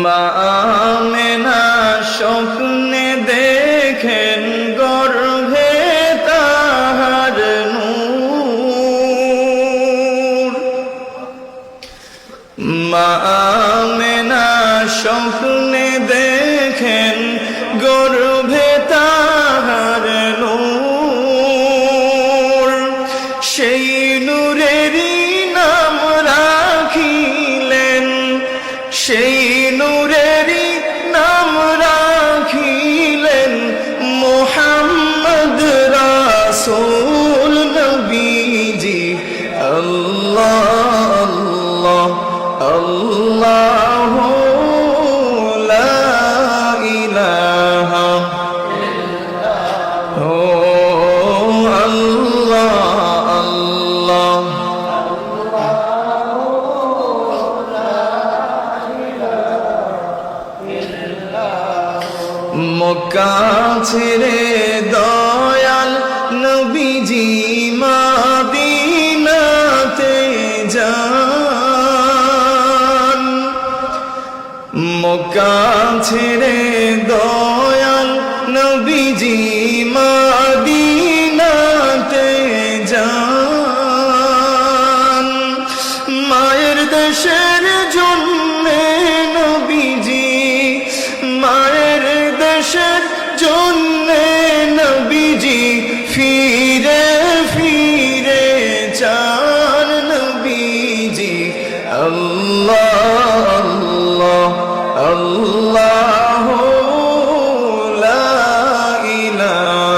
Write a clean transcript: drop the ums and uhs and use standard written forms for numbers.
মা আমেনা স্বপ্নে দেখেন গর্ভে তাহার নূর। মা আমেনা স্বপ্নে দেখেন গর্ভে তাহার নূর। সেই নূরেরই নাম রাখিলেন, সেই নূরেরই নাম রাখিলেন মুহাম্মদ রাসূল নবীজি। আল্লাহ আল্লাহ আল্লাহু লা ইলাহা ইল্লাল্লাহ। ও আল্লাহ আল্লাহ মক্কা ছেড়ে দয়াল নবীজি মদিনাতে যান। মক্কা ছেড়ে দয়াল নবীজি মদিনাতে যান। মায়ের দেশে